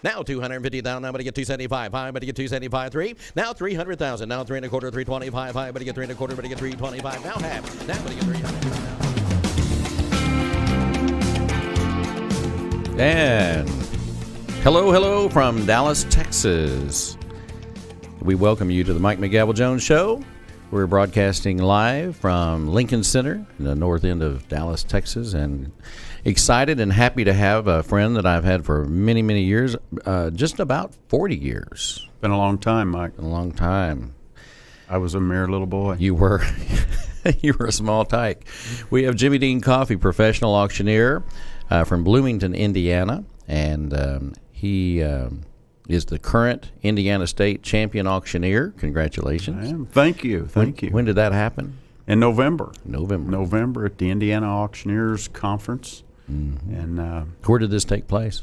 Now 250,000. Now, but to get 275. High, but to get 275. 3. Now 300,000. Now 3 1/4. 325. High, but to get 3 1/4. But to get 325. Now half. Now, but to get 300. And hello from Dallas, Texas. We welcome you to the Mike McGavel Jones Show. We're broadcasting live from Lincoln Center in the north end of Dallas, Texas, and excited and happy to have a friend that I've had for many, many years, just about 40 years. Been a long time, Mike. A long time. I was a mere little boy. You were. You were a small tyke. We have Jimmie Dean Coffey, professional auctioneer from Bloomington, Indiana, and he is the current Indiana State Champion Auctioneer. Congratulations. I am. Thank you. Thank you. When did that happen? In November. November At the Indiana Auctioneers Conference. Mm-hmm. And where did this take place?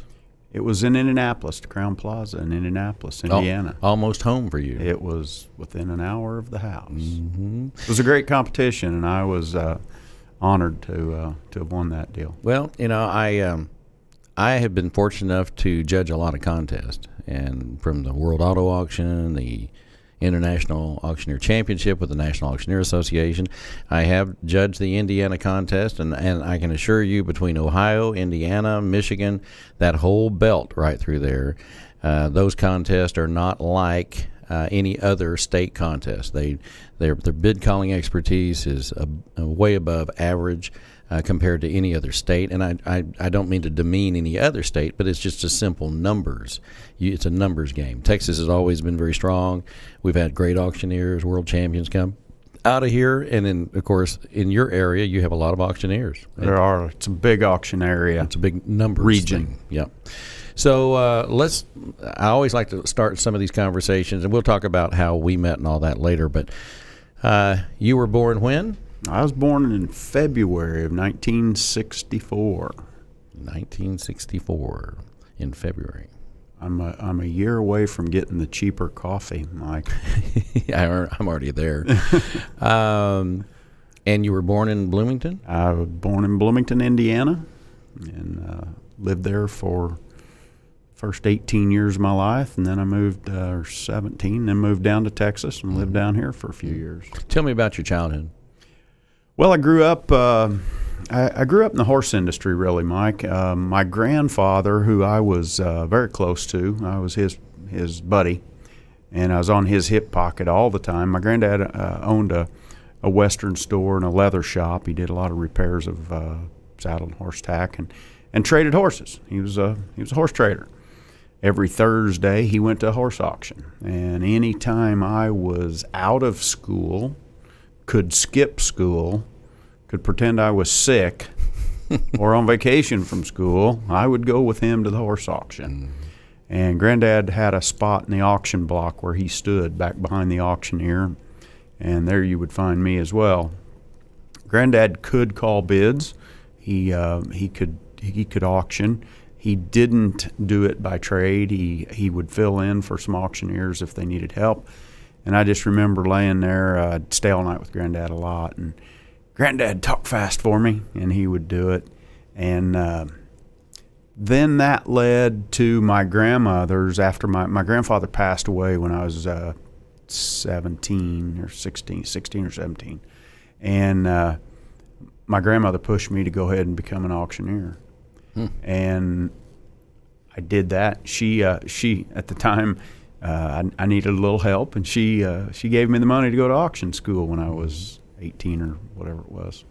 It was in Indianapolis, the Crown Plaza in Indianapolis, Indiana. Almost home for you. It was within an hour of the house. Mm-hmm. It was a great competition, and I was honored to have won that deal. Well, you know, I have been fortunate enough to judge a lot of contests, and from the World Auto Auction, the International Auctioneer Championship with the National Auctioneer Association. I have judged the Indiana contest, and I can assure you, between Ohio, Indiana, Michigan, that whole belt right through there, those contests are not like any other state contest. Their bid calling expertise is way above average compared to any other state. And I don't mean to demean any other state, but it's just a simple numbers. It's a numbers game. Texas has always been very strong. We've had great auctioneers, world champions come out of here. And then, of course, in your area, you have a lot of auctioneers. There are. It's a big auction area. It's a big numbers region. Thing. Yep. So I always like to start some of these conversations, and we'll talk about how we met and all that later. But you were born when? I was born in February of 1964. 1964 in February. I'm a year away from getting the cheaper coffee, Mike. I'm already there. And you were born in Bloomington? I was born in Bloomington, Indiana, and lived there for first 18 years of my life, and then I moved, 17, then moved down to Texas and lived down here for a few years. Tell me about your childhood. Well, I grew up. I grew up in the horse industry, really, Mike. My grandfather, who I was very close to, I was his buddy, and I was on his hip pocket all the time. My granddad owned a Western store and a leather shop. He did a lot of repairs of saddle and horse tack, and traded horses. He was a horse trader. Every Thursday, he went to a horse auction, and any time I was out of school, could skip school, could pretend I was sick or on vacation from school, I would go with him to the horse auction. And Granddad had a spot in the auction block where he stood back behind the auctioneer, and there you would find me as well. Granddad could call bids. He could auction. He didn't do it by trade. He would fill in for some auctioneers if they needed help. And I just remember laying there. I'd stay all night with Granddad a lot, and Granddad talked fast for me, and he would do it. And then that led to my grandmother's. After my grandfather passed away when I was 16 or 17. And my grandmother pushed me to go ahead and become an auctioneer. And I did that. She at the time, I needed a little help, and she gave me the money to go to auction school when I was 18 or whatever it was.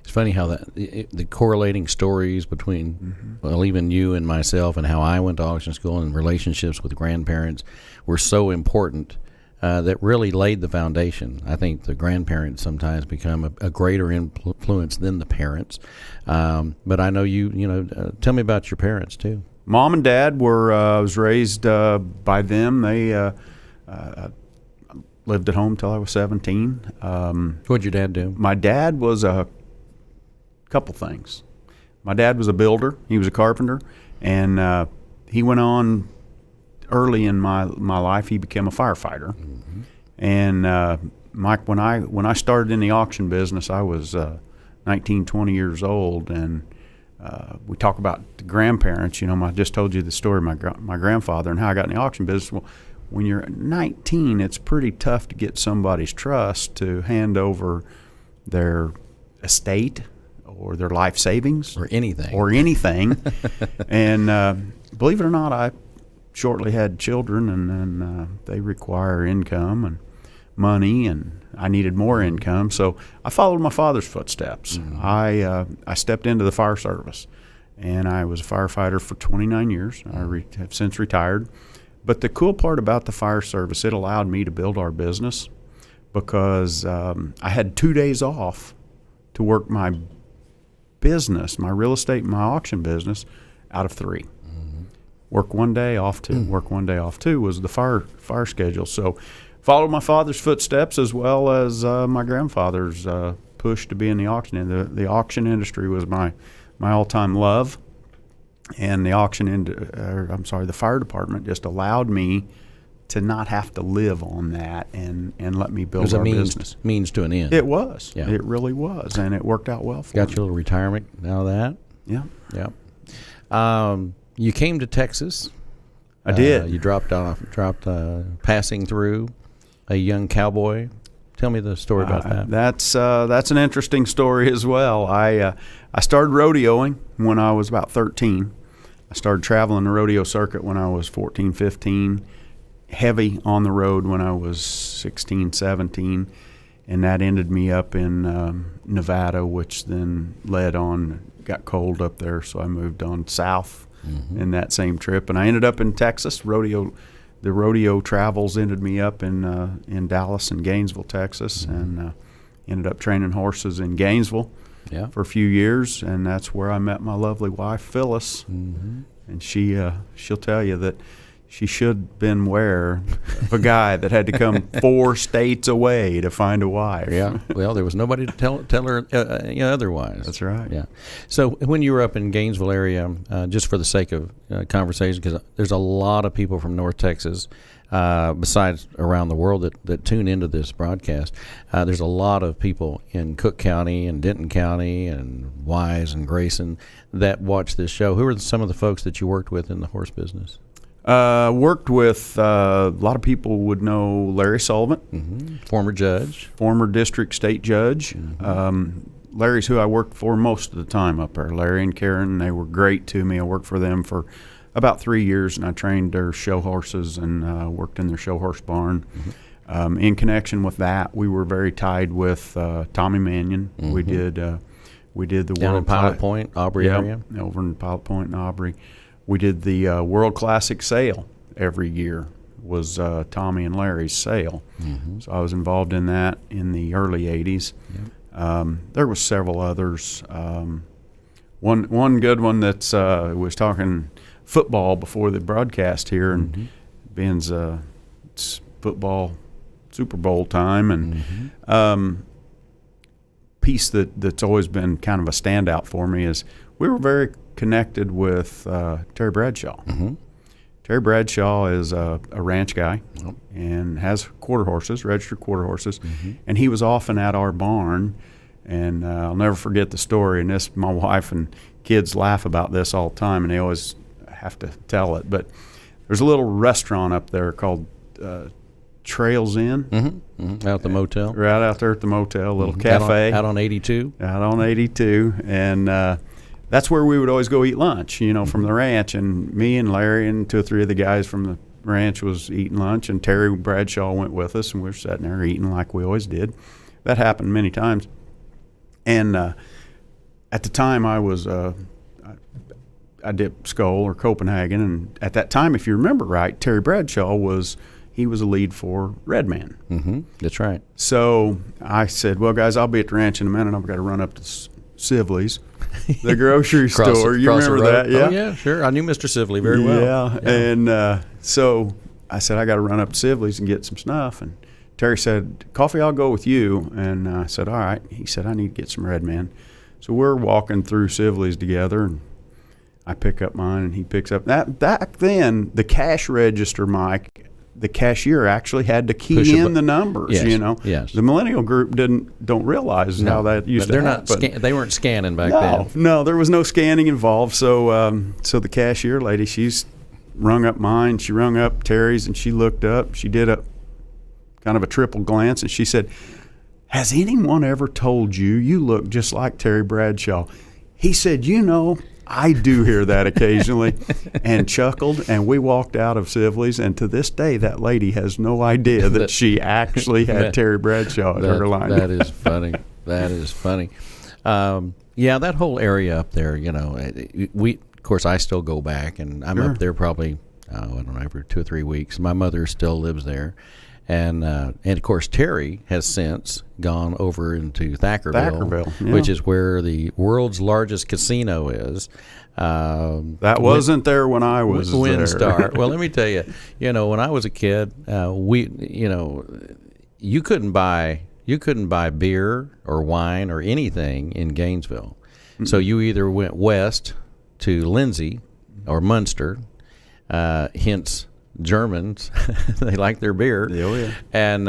It's funny how the correlating stories between, well, even you and myself, and how I went to auction school and relationships with grandparents were so important that really laid the foundation. I think the grandparents sometimes become a greater influence than the parents. But I know tell me about your parents too. Mom and Dad I was raised by them. They lived at home till I was 17. What'd your dad do? My dad was a couple things. My dad was a builder. He was a carpenter, and he went on early in my life. He became a firefighter. And Mike, when I started in the auction business, I was 19, 20 years old, and we talk about the grandparents. I just told you the story of my grandfather and how I got in the auction business. Well, when you're 19, it's pretty tough to get somebody's trust to hand over their estate or their life savings or anything. And believe it or not, I shortly had children, and they require income and money, and I needed more income, so I followed my father's footsteps. Mm-hmm. I stepped into the fire service, and I was a firefighter for 29 years. I have since retired. But the cool part about the fire service, it allowed me to build our business because I had 2 days off to work my business, my real estate, my auction business, out of 3. Mm-hmm. Work one day, off 2. Work one day, off 2 was the fire schedule. So followed my father's footsteps as well as my grandfather's push to be in the auction. And the auction industry was my all-time love. And the fire department just allowed me to not have to live on that and let me build our business. Means to an end. It was. Yeah. It really was, and it worked out well for me. Got your little retirement out of that? Yeah. Yeah. You came to Texas. I did. You dropped passing through a young cowboy. Tell me the story about that. That's an interesting story as well. I started rodeoing when I was about 13. I started traveling the rodeo circuit when I was 14, 15, heavy on the road when I was 16, 17, and that ended me up in Nevada, which then got cold up there, so I moved on south in that same trip, and I ended up in Texas. The rodeo travels ended me up in Dallas and Gainesville, Texas, and ended up training horses in Gainesville for a few years, and that's where I met my lovely wife, Phyllis. Mm-hmm. And she'll tell you that she should have been aware of a guy that had to come 4 states away to find a wife. Yeah, well, there was nobody to tell her otherwise. That's right. Yeah. So when you were up in Gainesville area, just for the sake of conversation, because there's a lot of people from North Texas, besides around the world that tune into this broadcast, there's a lot of people in Cook County and Denton County and Wise and Grayson that watch this show. Who are some of the folks that you worked with in the horse business? Worked with a lot of people would know Larry Sullivan, former judge, former district state judge. Larry's who I worked for most of the time up there. Larry and Karen, they were great to me. I worked for them for about 3 years, and I trained their show horses and worked in their show horse barn. In connection with that, we were very tied with Tommy Mannion. We did the down in Pilot Point, Aubrey area, over in Pilot Point and Aubrey. We did the World Classic sale every year. Was Tommy and Larry's sale. So I was involved in that in the early 80s. There was several others. One good one that's was talking football before the broadcast here, and Ben's it's football Super Bowl time, and piece that's always been kind of a standout for me is we were very connected with Terry Bradshaw. Terry Bradshaw is a ranch guy and has quarter horses, registered quarter horses, and he was often at our barn. And I'll never forget the story. And my wife and kids laugh about this all the time, and they always have to tell it. But there's a little restaurant up there called Trails Inn. Out at the motel. Right out there at the motel, a little cafe. Out on 82. Out on 82. And that's where we would always go eat lunch, from the ranch. And me and Larry and 2 or 3 of the guys from the ranch was eating lunch, and Terry Bradshaw went with us, and we were sitting there eating like we always did. That happened many times. And at the time I was I did Skull or Copenhagen, and at that time, if you remember right, Terry Bradshaw was a lead for Redman. That's right. So I said, well, guys, I'll be at the ranch in a minute. I've got to run up to Sibley's, the grocery store. You remember that? Yeah. Oh, yeah, sure. I knew Mr. Sibley very well. Yeah. And so I said, I got to run up to Sibley's and get some stuff. And Terry said, Coffey, I'll go with you. And I said, all right. He said, I need to get some Redman. So we're walking through Sibley's together, and I pick up mine, and he picks up. Back then, the cash register, Mike, the cashier actually had to key Push a in the numbers. Yes, You know, yes. The millennial group don't realize how that used to happen. They weren't scanning back then. No, there was no scanning involved. So so the cashier lady, she's rung up mine. She rung up Terry's, and she looked up. She did a kind of a triple glance, and she said, "Has anyone ever told you look just like Terry Bradshaw?" He said, I do hear that occasionally, and chuckled, and we walked out of Sibley's, and to this day, that lady has no idea that she actually had Terry Bradshaw at her line. That is funny. That is funny. Yeah, that whole area up there, of course, I still go back, and I'm up there probably, I don't know, every 2 or 3 weeks. My mother still lives there. And of course, Terry has since gone over into Thackerville, which is where the world's largest casino is. That wasn't there when I was there. WinStar. Well, let me tell you, when I was a kid, you couldn't buy beer or wine or anything in Gainesville. Mm-hmm. So you either went west to Lindsay or Munster, hence Germans. They like their beer. Oh, yeah. And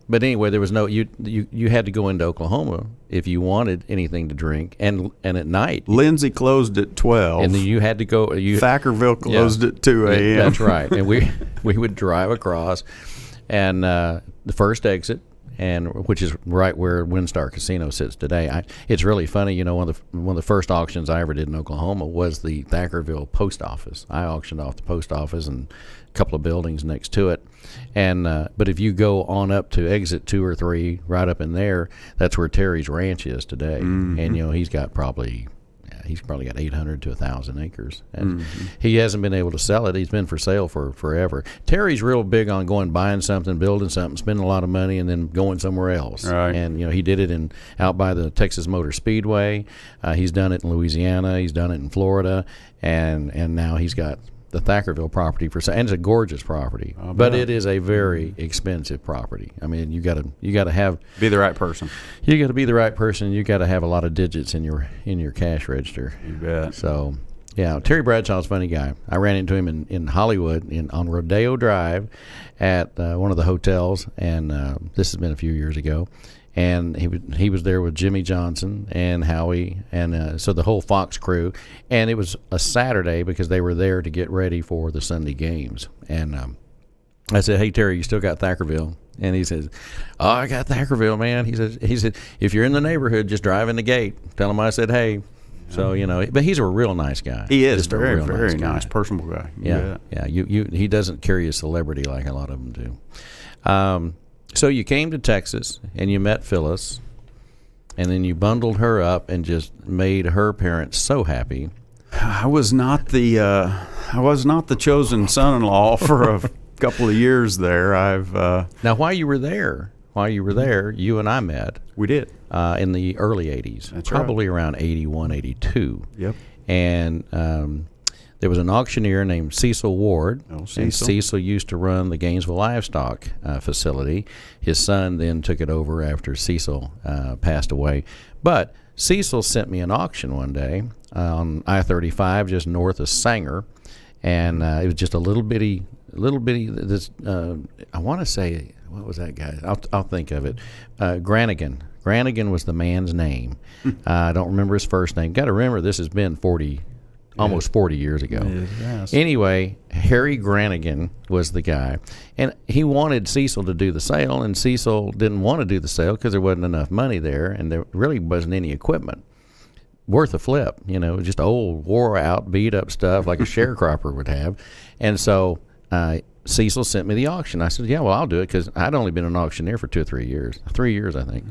but anyway, there was no you had to go into Oklahoma if you wanted anything to drink, and at night Lindsay closed at 12, and then you had to go. Thackerville closed at 2 a.m. That's right. And we would drive across, and the first exit, and which is right where WinStar Casino sits today. It's really funny. One of the first auctions I ever did in Oklahoma was the Thackerville post office. I auctioned off the post office and a couple of buildings next to it. And but if you go on up to exit 2 or 3, right up in there, that's where Terry's ranch is today. Mm-hmm. And he's probably got 800 to 1,000 acres, and he hasn't been able to sell it. He's been for sale for forever. Terry's real big on buying something, building something, spending a lot of money, and then going somewhere else. Right. And he did it out by the Texas Motor Speedway. He's done it in Louisiana. He's done it in Florida, and now he's got the Thackerville property for sale, and it's a gorgeous property, but it is a very expensive property. I mean, you got to be the right person. You got to be the right person. You got to have a lot of digits in your cash register. You bet. So, yeah, Terry Bradshaw's a funny guy. I ran into him in Hollywood on Rodeo Drive at one of the hotels, and this has been a few years ago. And he was there with Jimmy Johnson and Howie, and so the whole Fox crew. And it was a Saturday because they were there to get ready for the Sunday games. And I said, "Hey, Terry, you still got Thackerville?" And he says, "Oh, I got Thackerville, man." He said, "If you're in the neighborhood, just drive in the gate. Tell him I said hey." So but he's a real nice guy. He is just very, very nice, personable guy. Yeah. He doesn't carry a celebrity like a lot of them do. So you came to Texas and you met Phyllis, and then you bundled her up and just made her parents so happy. I was not the chosen son-in-law for a couple of years there. Now while you were there, you and I met. We did in the early '80s. That's probably right. around 81, 82. Yep. And there was an auctioneer named Cecil Ward, and Cecil used to run the Gainesville Livestock facility. His son then took it over after Cecil passed away. But Cecil sent me an auction one day on I-35 just north of Sanger, and it was just a little bitty. This I want to say, what was that guy? I'll think of it. Granigan. Granigan was the man's name. I don't remember his first name. Got to remember, this has been almost 40 years ago. Yes. Anyway, Harry Granigan was the guy, and he wanted Cecil to do the sale, and Cecil didn't want to do the sale because there wasn't enough money there, and there really wasn't any equipment worth a flip. Just old, wore out, beat up stuff like a sharecropper would have. And so Cecil sent me the auction. I said, "Yeah, well, I'll do it," because I'd only been an auctioneer for 2 or 3 years, 3 years, I think.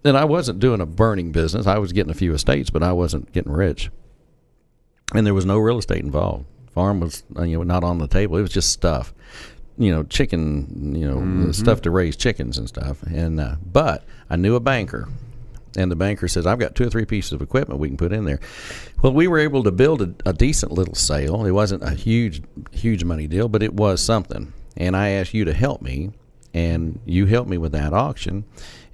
And I wasn't doing a burning business. I was getting a few estates, but I wasn't getting rich. And there was no real estate involved. Farm was not on the table. It was just stuff, chicken, stuff to raise chickens and stuff. And but I knew a banker, and the banker says, "I've got 2 or 3 pieces of equipment we can put in there." Well, we were able to build a decent little sale. It wasn't a huge money deal, but it was something. And I asked you to help me, and you helped me with that auction.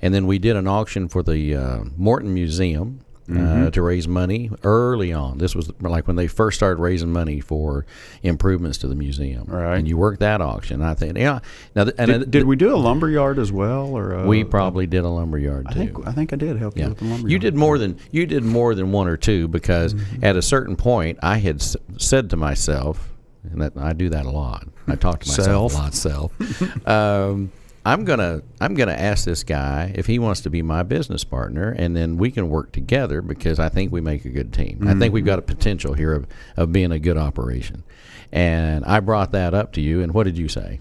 And then we did an auction for the Morton Museum. to raise money early on. This was like when they first started raising money for improvements to the museum. Right. And you worked that auction. I think, yeah. Now, Did we do a lumber yard as well, or we probably did a lumber yard too. I think I did help you with the lumber You yard. did more than one or two, because at a certain point I had said to myself, and that I do that a lot. I talk to myself a lot. I'm gonna ask this guy if he wants to be my business partner, and then we can work together, because I think we make a good team. I think we've got a potential here of being a good operation. And I brought that up to you, and what did you say?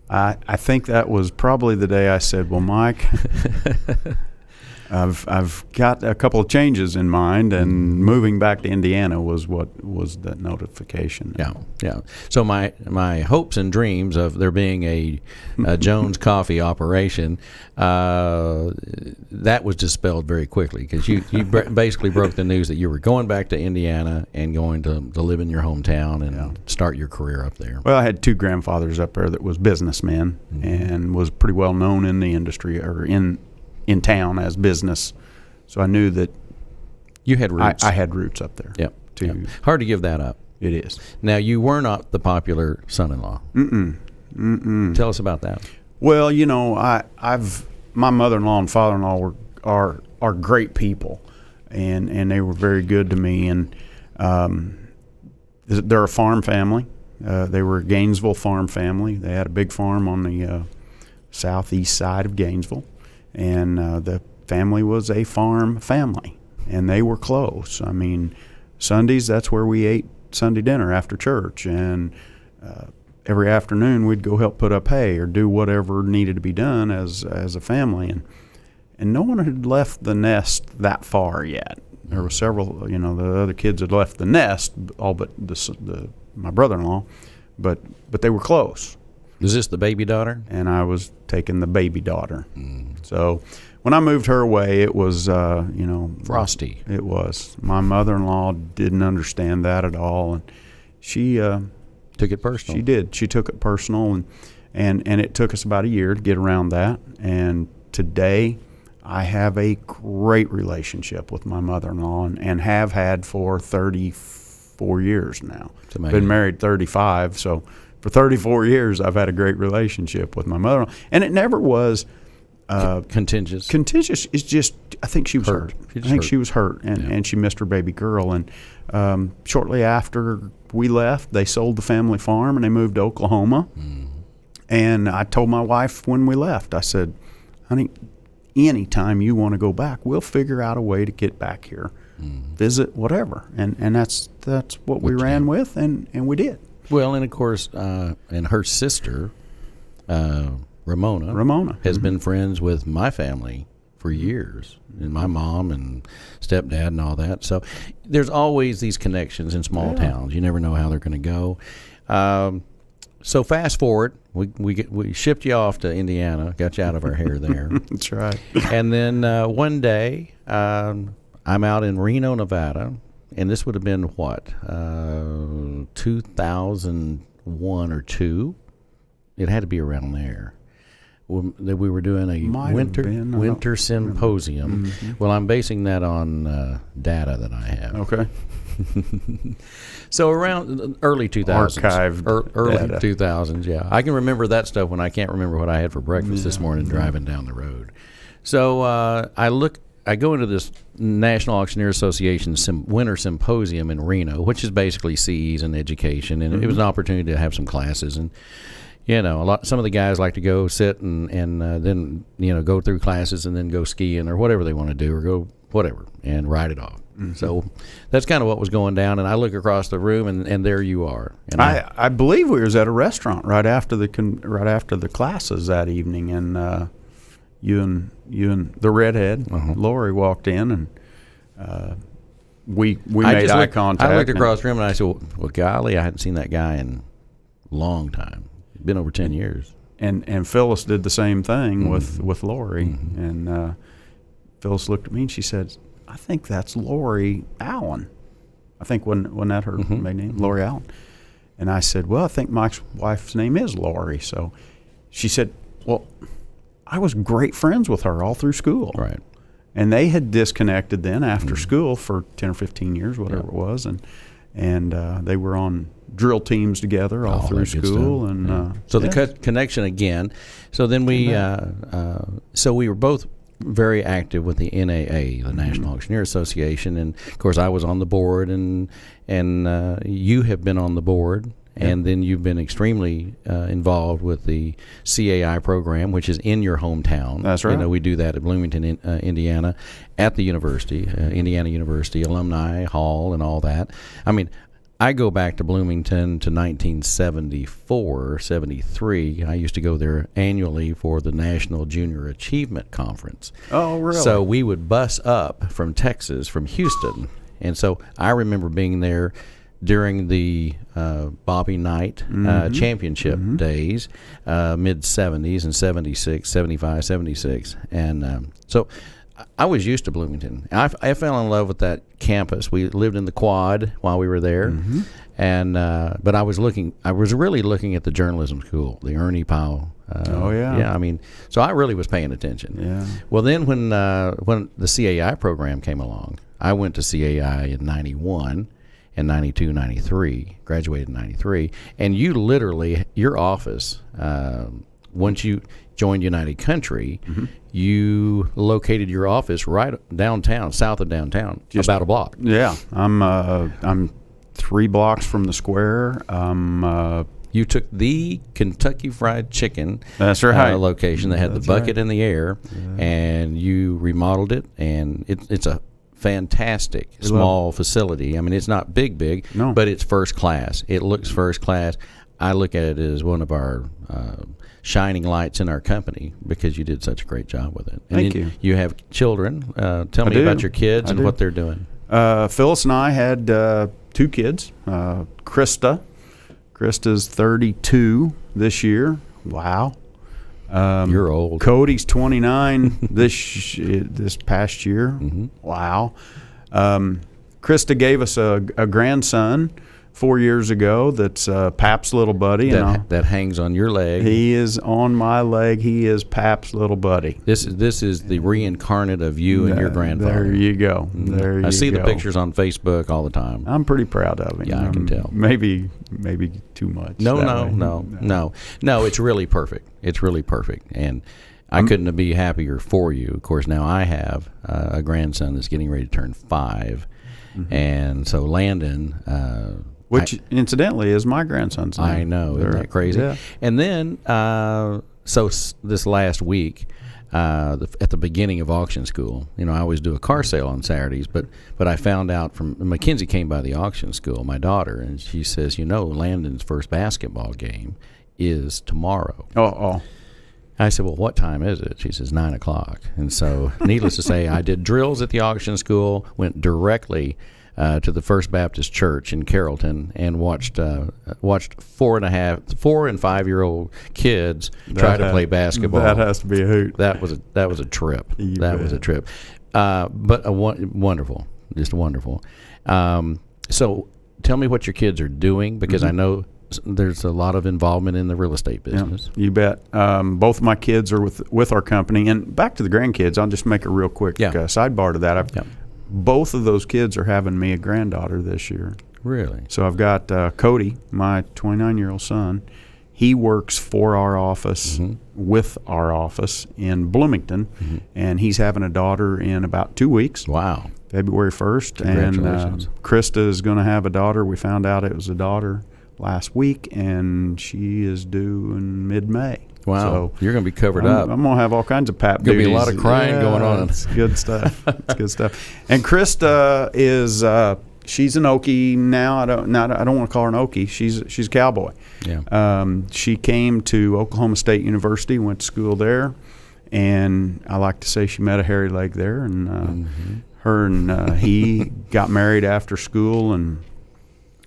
I think that was probably the day I said, well, Mike, I've got a couple of changes in mind, and moving back to Indiana was what was that notification. Yeah. So my hopes and dreams of there being a Jones Coffee operation, that was dispelled very quickly, because you basically broke the news that you were going back to Indiana and going to live in your hometown and start your career up there. Well, I had two grandfathers up there that was businessmen and was pretty well known in the industry, or in town as business, so I knew that you had roots. I had roots up there. Yep. Hard to give that up. It is. Now, you were not the popular son-in-law. Tell us about that. Well, my mother-in-law and father-in-law are great people, and they were very good to me. And they're a farm family. They were a Gainesville farm family. They had a big farm on the southeast side of Gainesville. And the family was a farm family, and they were close. I mean, Sundays, that's where we ate Sunday dinner after church, and every afternoon we'd go help put up hay or do whatever needed to be done as a family. And no one had left the nest that far yet. There were several, the other kids had left the nest, all but my brother-in-law, but they were close. Was this the baby daughter? And I was taking the baby daughter. So when I moved her away, it was, frosty. It was. My mother-in-law didn't understand that at all, and she took it personal. She did. She took it personal, and it took us about a year to get around that. And today, I have a great relationship with my mother-in-law, and have had for 34 years now. Been married 35, so for 34 years, I've had a great relationship with my mother-in-law, and it never was contentious. Contentious is just, I think she was hurt. She was hurt, and she missed her baby girl. And shortly after we left, they sold the family farm, and they moved to Oklahoma. And I told my wife when we left, I said, honey, anytime you want to go back, we'll figure out a way to get back here, visit, whatever. And that's what we ran with, and we did. Well, and of course, and her sister, Ramona has been friends with my family for years, and my mom and stepdad and all that. So there's always these connections in small towns. You never know how they're going to go. So fast forward, we shipped you off to Indiana, got you out of our hair there. That's right. And then one day, I'm out in Reno, Nevada. And this would have been, 2001 or 2? It had to be around there. We were doing a winter symposium. Well, I'm basing that on data that I have. Okay. So around early 2000s. Archived early data. 2000s, yeah. I can remember that stuff when I can't remember what I had for breakfast this morning driving down the road. So I go into this National Auctioneer Association winter symposium in Reno, which is basically CEs and education, and it was an opportunity to have some classes. And some of the guys like to go sit and then go through classes and then go skiing or whatever they want to do, or go whatever and ride it off. So that's kind of what was going down. And I look across the room, and there you are. And I believe we was at a restaurant right after the classes that evening, and you and the redhead, Lori, walked in, and we made eye contact. I looked across the room, and I said, well, golly, I hadn't seen that guy in a long time. It's been over 10 years. And Phyllis did the same thing with Lori. And Phyllis looked at me, and she said, I think that's Lori Allen. I think wasn't that her maiden name, Lori Allen? And I said, well, I think Mike's wife's name is Lori. So she said, well, I was great friends with her all through school. Right. And they had disconnected then after school for 10 or 15 years, whatever it was, and they were on drill teams together all through school. And so the connection again. So then we so we were both very active with the NAA, the National Auctioneer Association, and of course I was on the board, and you have been on the board. And then you've been extremely involved with the CAI program, which is in your hometown. That's right. You know, we do that at Bloomington, Indiana, at the university, Indiana University, Alumni Hall and all that. I mean, I go back to Bloomington to 1974, 73. I used to go there annually for the National Junior Achievement Conference. Oh, really? So we would bus up from Texas, from Houston. And so I remember being there during the Bobby Knight championship days, mid-70s and 76, 75, 76. And so I was used to Bloomington. I fell in love with that campus. We lived in the quad while we were there. And but I was really looking at the journalism school, the Ernie Powell. Yeah, I mean, so I really was paying attention. Yeah. Well, then when the CAI program came along, I went to CAI in 91. In 92, 93, graduated in 93, and you literally, your office, once you joined United Country, you located your office right downtown, south of downtown, just about a block. Yeah, I'm 3 blocks from the square. You took the Kentucky Fried Chicken location that had the bucket in the air, and you remodeled it, and it's a fantastic small facility. I mean, it's not big, but it's first class. It looks first class. I look at it as one of our shining lights in our company because you did such a great job with it. And Thank you. You have children. Tell me about your kids and what they're doing. Phyllis and I had 2 kids. Krista's 32 this year. Wow. You're old. Cody's 29 this past year. Wow. Krista gave us a grandson 4 years ago that's Pap's little buddy. That hangs on your leg. He is on my leg. He is Pap's little buddy. This is the reincarnate of you and your grandfather. There you go. I see the pictures on Facebook all the time. I'm pretty proud of him. Yeah, I can tell. Maybe too much. No. It's really perfect. It's really perfect, and I couldn't be happier for you. Of course, now I have a grandson that's getting ready to turn 5, and so Landon. Which, incidentally, is my grandson's name. I know. Isn't that crazy? Yeah. And then, so this last week, at the beginning of auction school, you know, I always do a car sale on Saturdays, but I found out from Mackenzie came by the auction school, my daughter, and she says, you know, Landon's first basketball game is tomorrow. Oh. I said, well, what time is it? She says, 9 o'clock. And so, needless to say, I did drills at the auction school, went directly to the First Baptist Church in Carrollton and watched 4 and 5-year-old kids try to play basketball. That has to be a hoot. That was a trip. Was a trip. But wonderful, just wonderful. So tell me what your kids are doing, because I know there's a lot of involvement in the real estate business. Yeah, you bet. Both of my kids are with our company. And back to the grandkids, I'll just make a real quick sidebar to that. Both of those kids are having me a granddaughter this year. Really? So I've got Cody, my 29-year-old son. He works for our office, with our office in Bloomington, and he's having a daughter in about 2 weeks. Wow. February 1st. Congratulations. And Krista is going to have a daughter. We found out it was a daughter last week, and she is due in mid-May. Wow, so you're going to be covered up. I'm going to have all kinds of pap duties. Going to be a lot of crying going on. It's good stuff. It's good stuff. And Krista is she's an Okie now. I don't want to call her an Okie. She's a cowboy. Yeah. She came to Oklahoma State University, went to school there, and I like to say she met a hairy leg there. And her and he got married after school and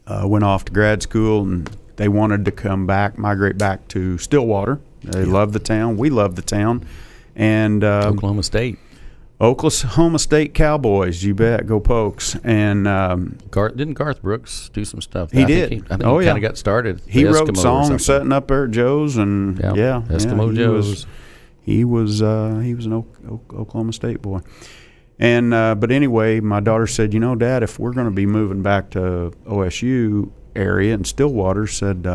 went off to grad school, and they wanted to migrate back to Stillwater. They love the town. We love the town. And Oklahoma State Cowboys, you bet. Go Pokes. And didn't Garth Brooks do some stuff? He I did. think he kind of got started. He wrote songs setting up there at Joe's, and Eskimo Joe's. He was an Oklahoma State boy. And but anyway, my daughter said, Dad, if we're going to be moving back to OSU area in Stillwater, said,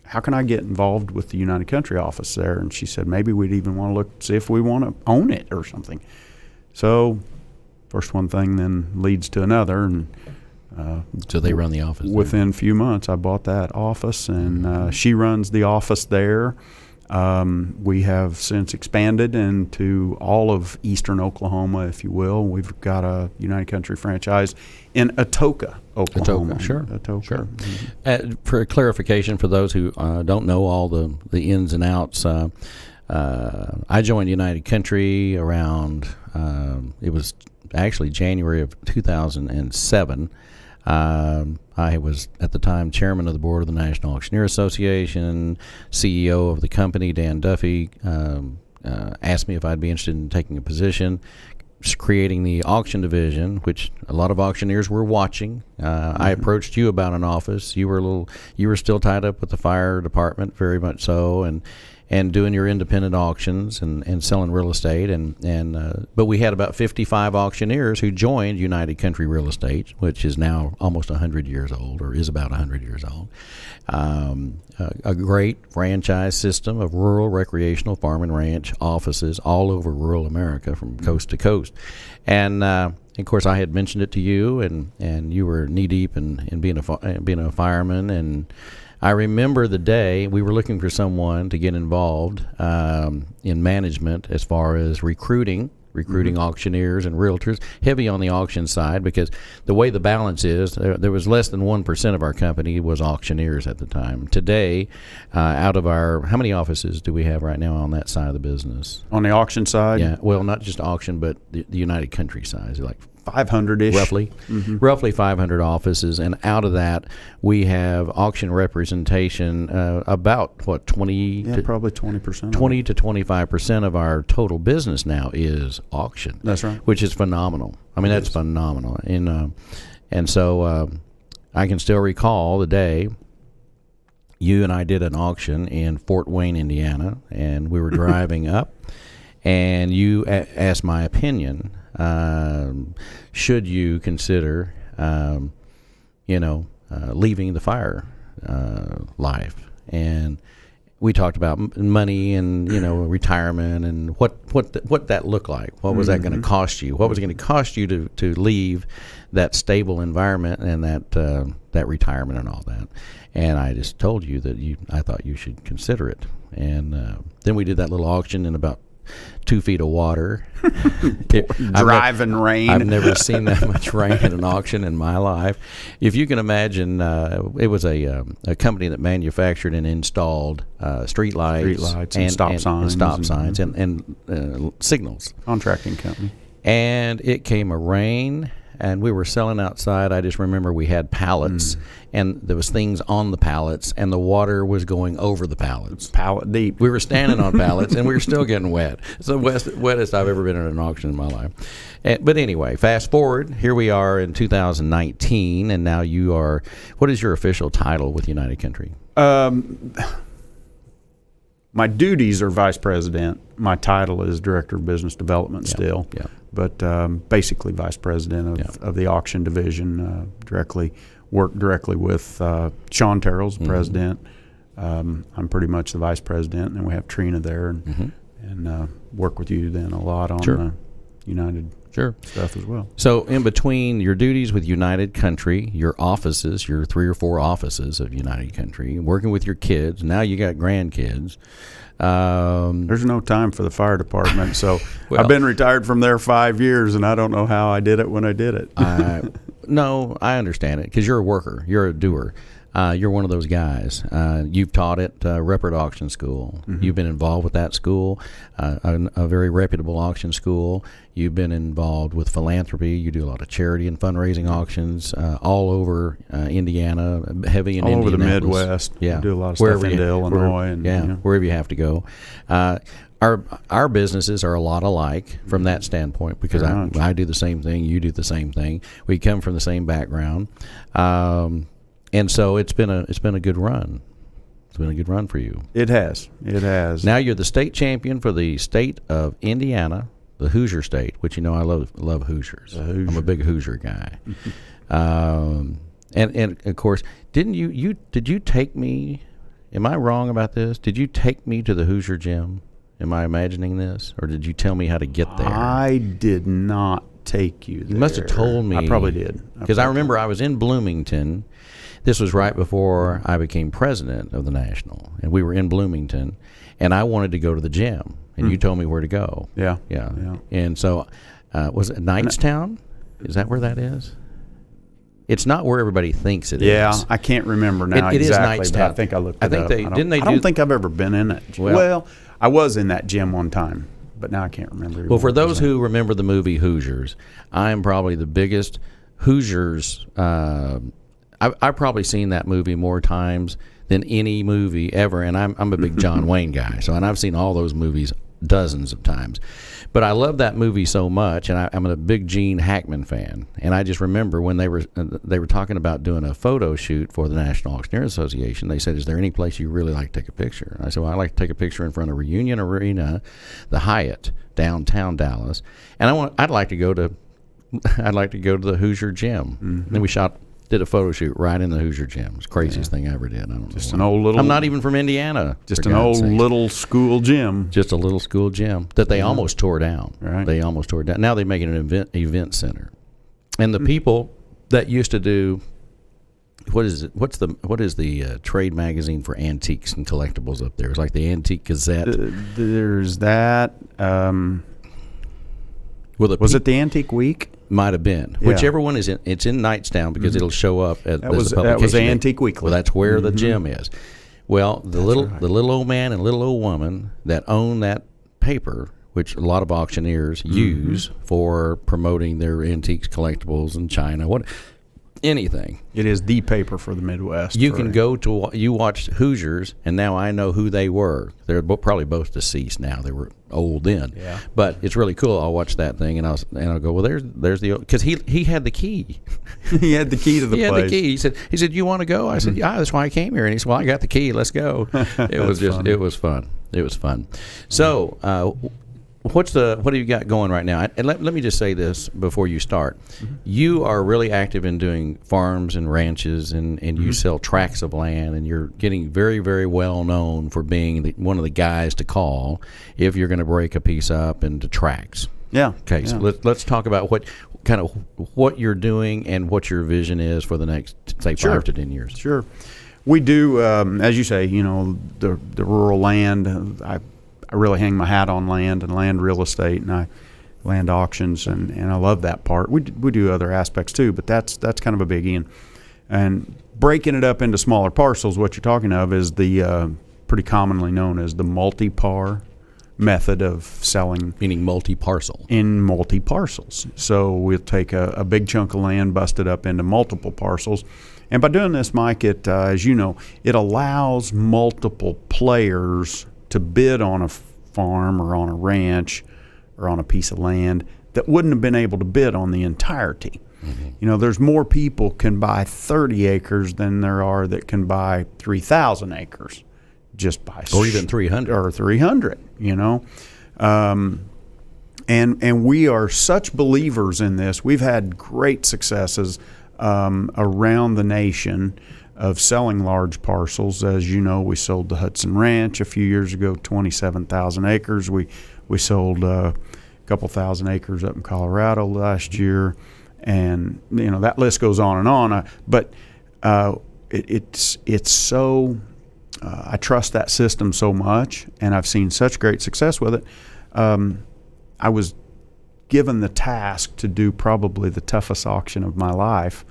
how can I get involved with the United Country office there? And she said, maybe we'd even want to look, see if we want to own it or something. So first one thing then leads to another, and so they run the office within a few months I bought that office, and she runs the office there. We have since expanded into all of eastern Oklahoma, if you will. We've got a United Country franchise in Atoka, Oklahoma. Atoka. Sure. For clarification, for those who don't know all the ins and outs, I joined United Country around, it was actually January of 2007. I was at the time chairman of the board of the National Auctioneer Association. CEO of the company, Dan Duffy, asked me if I'd be interested in taking a position creating the auction division, which a lot of auctioneers were watching. I approached you about an office. You were still tied up with the fire department, very much so, and doing your independent auctions and selling real estate, but we had about 55 auctioneers who joined United Country Real Estate, which is now almost 100 years old, or is about 100 years old. A great franchise system of rural, recreational, farm and ranch offices all over rural America from coast to coast. And of course, I had mentioned it to you, and you were knee deep in being a fireman. And I remember the day we were looking for someone to get involved in management as far as recruiting auctioneers and realtors, heavy on the auction side, because the way the balance is, there was less than 1% of our company was auctioneers at the time. Today, out of how many offices do we have right now on that side of the business? On the auction side? Yeah, well, not just auction, but the United Country side, like 500-ish. Roughly 500 offices, and out of that, we have auction representation about, 20 probably 20%. 20 to 25% of our total business now is auction. That's right. Which is phenomenal. I mean, that's phenomenal. And so I can still recall the day you and I did an auction in Fort Wayne, Indiana, and we were driving up, and you asked my opinion. Should you consider, leaving the fire life? And we talked about money and retirement and what that looked like. What was that going to cost you? What was it going to cost you to leave that stable environment and that retirement and all that? And I just told you that I thought you should consider it. And then we did that little auction in about 2 feet of water. Driving rain. I've never seen that much rain at an auction in my life. If you can imagine, it was a company that manufactured and installed street lights and stop signs and signals. Contracting company. And it came a rain, and we were selling outside. I just remember we had pallets, and there was things on the pallets, and the water was going over the pallets. Pallet deep. We were standing on pallets, and we were still getting wet. It's the wettest I've ever been at an auction in my life. But anyway, fast forward. Here we are in 2019, and now you are, what is your official title with United Country? My duties are vice president. My title is director of business development still. Yeah. But basically vice president of the auction division, work directly with Sean Terrell's president. I'm pretty much the vice president, and we have Trina there, and work with you then a lot on United stuff as well. So in between your duties with United Country, your offices, your 3 or 4 offices of United Country, working with your kids, now you got grandkids. There's no time for the fire department, so I've been retired from there 5 years, and I don't know how I did it when I did it. No, I understand it, because you're a worker, you're a doer. You're one of those guys. You've taught at Ruppert Auction School. You've been involved with that school, a very reputable auction school. You've been involved with philanthropy. You do a lot of charity and fundraising auctions all over Indiana, heavy in Indianapolis. All over the Midwest. Yeah. We do a lot of stuff into Illinois. Wherever you have to go. Our businesses are a lot alike from that standpoint, because I do the same thing, you do the same thing. We come from the same background. And so it's been a good run. It's been a good run for you. It has. Now you're the state champion for the state of Indiana, the Hoosier State, which I love Hoosiers. I'm a big Hoosier guy. And of course, did you take me? Am I wrong about this? Did you take me to the Hoosier Gym? Am I imagining this, or did you tell me how to get there? I did not take you there. You must have told me. I probably did. Because I remember I was in Bloomington. This was right before I became president of the National, and we were in Bloomington, and I wanted to go to the gym, and you told me where to go. Yeah. And so, was it Knightstown? Is that where that is? It's not where everybody thinks it is. Yeah, I can't remember now it exactly. Is but I think I looked it up. I don't think I've ever been in it. Well, I was in that gym one time, but now I can't remember. Well, for those who remember the movie Hoosiers, I am probably the biggest Hoosiers. I've probably seen that movie more times than any movie ever, and I'm a big John Wayne guy. And I've seen all those movies dozens of times. But I love that movie so much, and I'm a big Gene Hackman fan. And I just remember when they were talking about doing a photo shoot for the National Auctioneer Association. They said, "Is there any place you really like to take a picture?" And I said, "Well, I like to take a picture in front of Reunion Arena, the Hyatt, downtown Dallas, and I'd like to go to the Hoosier Gym." And then we did a photo shoot right in the Hoosier Gym. It's the craziest thing I ever did. I don't know. Just an old little. I'm not even from Indiana. Just an old little school gym. Just a little school gym that they almost tore down. Right. They almost tore it down. Now they make it an event center. And the people that used to do, what is it? What is the trade magazine for antiques and collectibles up there? It's like the Antique Gazette. There's that. Was it the Antique Week? Might have been. Yeah. Whichever one is in. It's in Knightstown because it'll show up at that was Antique Weekly. Well, that's where the gym is. Well, the little old man and little old woman that own that paper, which a lot of auctioneers use for promoting their antiques, collectibles, in China, anything. It is the paper for the Midwest. You watched Hoosiers, and now I know who they were. They're probably both deceased now. They were old then. Yeah. But it's really cool. I'll watch that thing, and I'll go, well, there's the, because he had the key. He had the key to the place. He had the key. He said, "You want to go?" I said, "Yeah, that's why I came here." And he said, "Well, I got the key. Let's go." It was fun. It was fun. So, what do you got going right now? And let me just say this before you start. You are really active in doing farms and ranches, and you sell tracts of land, and you're getting very, very well known for being one of the guys to call if you're going to break a piece up into tracts. Yeah. Okay, so let's talk about what you're doing and what your vision is for the next, say, 5 to 10 years. Sure. We do, as you say, the rural land. I really hang my hat on land and land real estate, and land auctions, and I love that part. We do other aspects too, but that's kind of a biggie. And breaking it up into smaller parcels, what you're talking of is the pretty commonly known as the multi-par method of selling. Meaning multi-parcel. In multi-parcels. So we'll take a big chunk of land, bust it up into multiple parcels. And by doing this, Mike, it as you know, it allows multiple players to bid on a farm or on a ranch or on a piece of land that wouldn't have been able to bid on the entirety. There's more people can buy 30 acres than there are that can buy 3,000 acres just by or even 300 or 300. And we are such believers in this. We've had great successes around the nation of selling large parcels. As you know, we sold the Hudson Ranch a few years ago, 27,000 acres. We sold a couple thousand acres up in Colorado last year, and that list goes on and on. But it's so I trust that system so much, and I've seen such great success with it. I was given the task to do probably the toughest auction of my life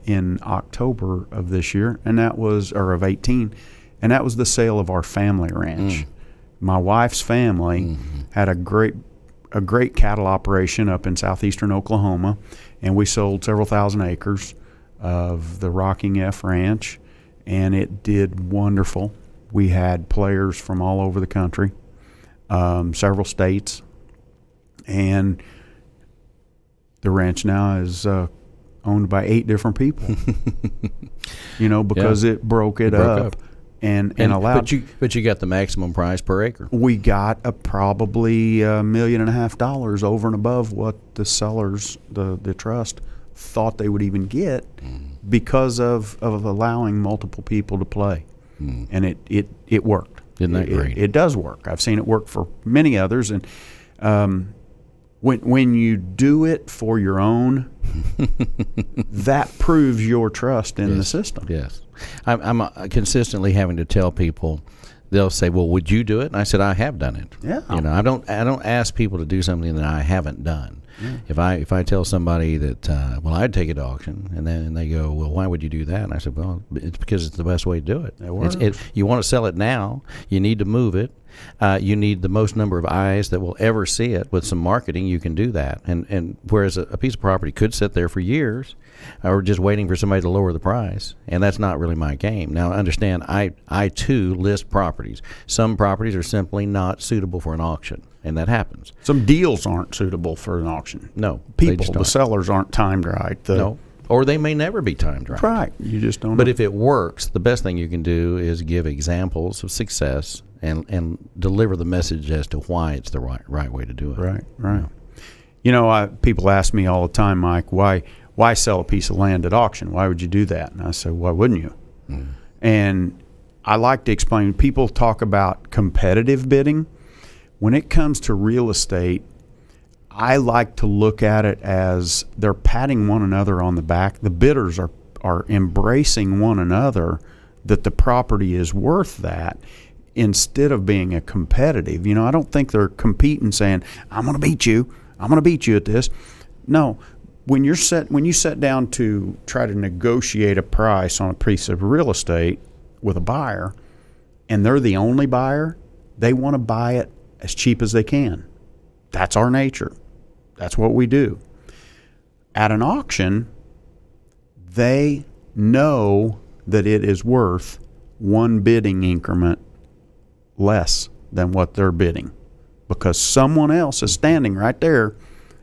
in October of this year, of 18, and that was the sale of our family ranch. My wife's family had a great cattle operation up in southeastern Oklahoma, and we sold several thousand acres of the Rocking F Ranch, and it did wonderful. We had players from all over the country, several states, and the ranch now is owned by 8 different people. Because it broke up and allowed. But you got the maximum price per acre. We got probably $1.5 million over and above what the sellers, the trust, thought they would even get because of allowing multiple people to play, and it worked. Isn't that great? It does work. I've seen it work for many others, and when you do it for your own, that proves your trust in the system. Yes. I'm consistently having to tell people, they'll say, well, would you do it? And I said, I have done it. Yeah. I don't ask people to do something that I haven't done. Yeah. If I tell somebody that, well, I'd take it to auction, and then they go, well, why would you do that? And I said, well, it's because it's the best way to do it. You want to sell it now, you need to move it. You need the most number of eyes that will ever see it. With some marketing, you can do that. And whereas a piece of property could sit there for years, or just waiting for somebody to lower the price, and that's not really my game. Now, understand, I too list properties. Some properties are simply not suitable for an auction, and that happens. Some deals aren't suitable for an auction. No, the sellers aren't timed right. No. Or they may never be timed right. Right. You just don't know. But if it works, the best thing you can do is give examples of success and deliver the message as to why it's the right way to do it. Right. People ask me all the time, Mike, why sell a piece of land at auction? Why would you do that? And I say, why wouldn't you? And I like to explain, people talk about competitive bidding. When it comes to real estate, I like to look at it as they're patting one another on the back. The bidders are embracing one another, that the property is worth that, instead of being a competitive. I don't think they're competing saying, I'm going to beat you at this. No, when you sit down to try to negotiate a price on a piece of real estate with a buyer, and they're the only buyer, they want to buy it as cheap as they can. That's our nature. That's what we do. At an auction, they know that it is worth one bidding increment less than what they're bidding, because someone else is standing right there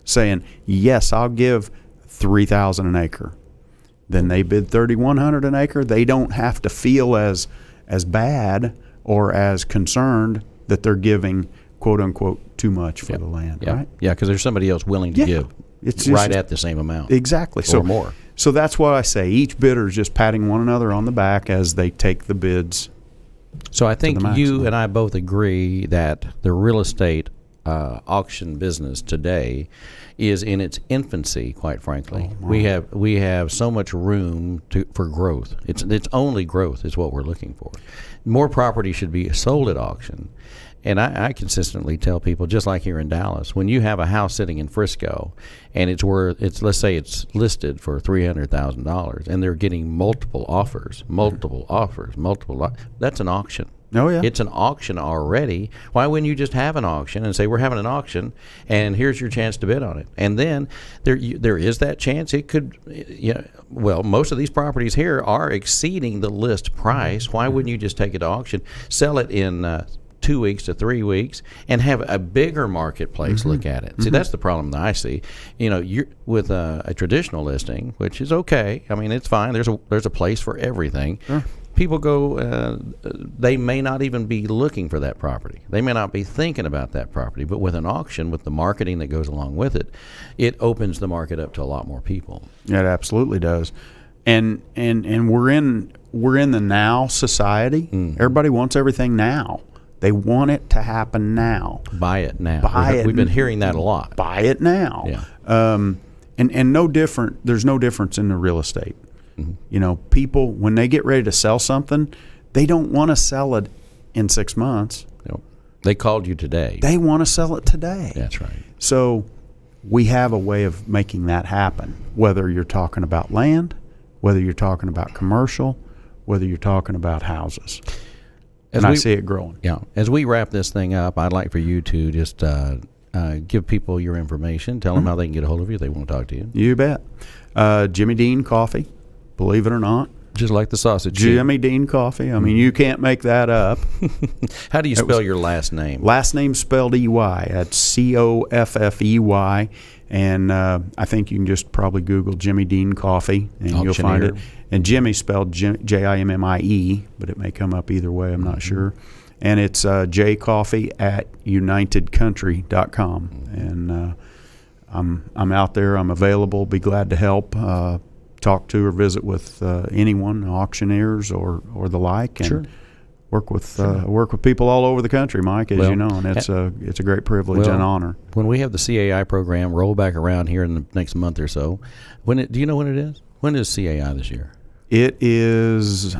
saying, yes, I'll give $3,000 an acre. Then they bid $3,100 an acre. They don't have to feel as bad or as concerned that they're giving, quote unquote, too much for the land, right? Yeah, because there's somebody else willing to give at the same amount. Exactly. Or more. So that's what I say. Each bidder is just patting one another on the back as they take the bids. So I think you and I both agree that the real estate auction business today is in its infancy, quite frankly. We have so much room for growth. It's only growth is what we're looking for. More property should be sold at auction. And I consistently tell people, just like here in Dallas, when you have a house sitting in Frisco and let's say it's listed for $300,000 and they're getting multiple offers, that's an auction. Oh, yeah. It's an auction already. Why wouldn't you just have an auction and say, we're having an auction and here's your chance to bid on it? And then there is that chance it could, most of these properties here are exceeding the list price. Why wouldn't you just take it to auction, sell it in 2 weeks to 3 weeks, and have a bigger marketplace look at it? See, that's the problem that I see. You're with a traditional listing, which is okay. I mean, it's fine. There's a place for everything. Sure. People go, they may not even be looking for that property. They may not be thinking about that property. But with an auction, with the marketing that goes along with it, it opens the market up to a lot more people. Yeah, it absolutely does. And we're in the now society. Everybody wants everything now. They want it to happen now. Buy it now. We've been hearing that a lot. Buy it now. Yeah. And no different. There's no difference in the real estate. People, when they get ready to sell something, they don't want to sell it in 6 months. Nope. They called you today. They want to sell it today. That's right. So we have a way of making that happen, whether you're talking about land, whether you're talking about commercial, whether you're talking about houses. I see it growing. Yeah. As we wrap this thing up, I'd like for you to just give people your information. Tell them how they can get a hold of you if they want to talk to you. You bet. Jimmie Dean Coffey, believe it or not. Just like the sausage. Jimmie Dean Coffey. I mean, you can't make that up. How do you spell your last name? Last name spelled E-Y. That's Coffey. And I think you can just probably Google Jimmie Dean Coffey, and you'll find it. And Jimmie spelled Jimmie, but it may come up either way. I'm not sure. And it's jcoffey@unitedcountry.com. And I'm out there. I'm available. Be glad to help. Talk to or visit with anyone, auctioneers or the like. And sure. Work with people all over the country, Mike, as you know, and it's a great privilege and honor. When we have the CAI program roll back around here in the next month or so, do you know when it is? When is CAI this year? It is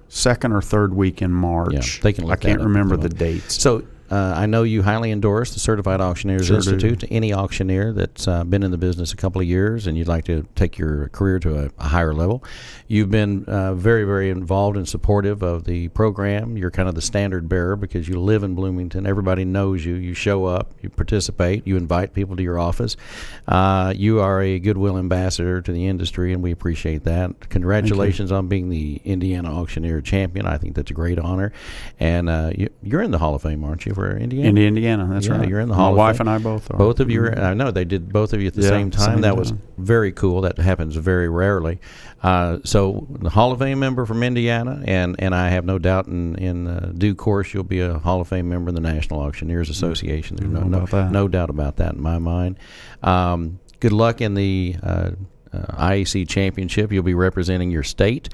second or third week in March. Yeah, they can look I can't remember the dates. So I know you highly endorse the Certified Auctioneers Institute to any auctioneer that's been in the business a couple of years and you'd like to take your career to a higher level. You've been very, very involved and supportive of the program. You're kind of the standard bearer because you live in Bloomington. Everybody knows you. You show up. You participate. You invite people to your office. You are a goodwill ambassador to the industry, and we appreciate that. Congratulations on being the Indiana Auctioneer Champion. I think that's a great honor. And you're in the Hall of Fame, aren't you? Indiana? In Indiana, that's right. You're in the Hall of Fame. My wife and I both are. Both of you are. I know they did both of you at the same time. That was very cool. That happens very rarely. So the Hall of Fame member from Indiana, and I have no doubt in due course you'll be a Hall of Fame member in the National Auctioneers Association. There's no doubt about that in my mind. Good luck in the IAC Championship. You'll be representing your state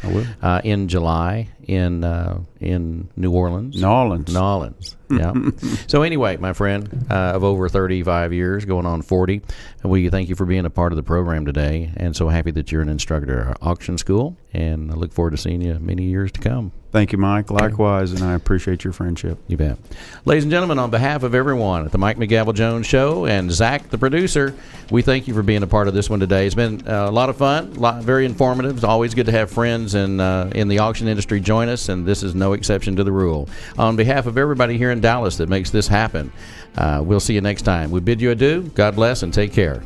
in July in New Orleans. Nolens. Yeah. So anyway, my friend of over 35 years, going on 40, we thank you for being a part of the program today, and so happy that you're an instructor at our auction school, and I look forward to seeing you many years to come. Thank you, Mike. Likewise, and I appreciate your friendship. You bet. Ladies and gentlemen, on behalf of everyone at the Mike McGavel Jones Show and Zach, the producer, we thank you for being a part of this one today. It's been a lot of fun, very informative. It's always good to have friends in the auction industry join us, and this is no exception to the rule. On behalf of everybody here in Dallas that makes this happen, we'll see you next time. We bid you adieu. God bless and take care.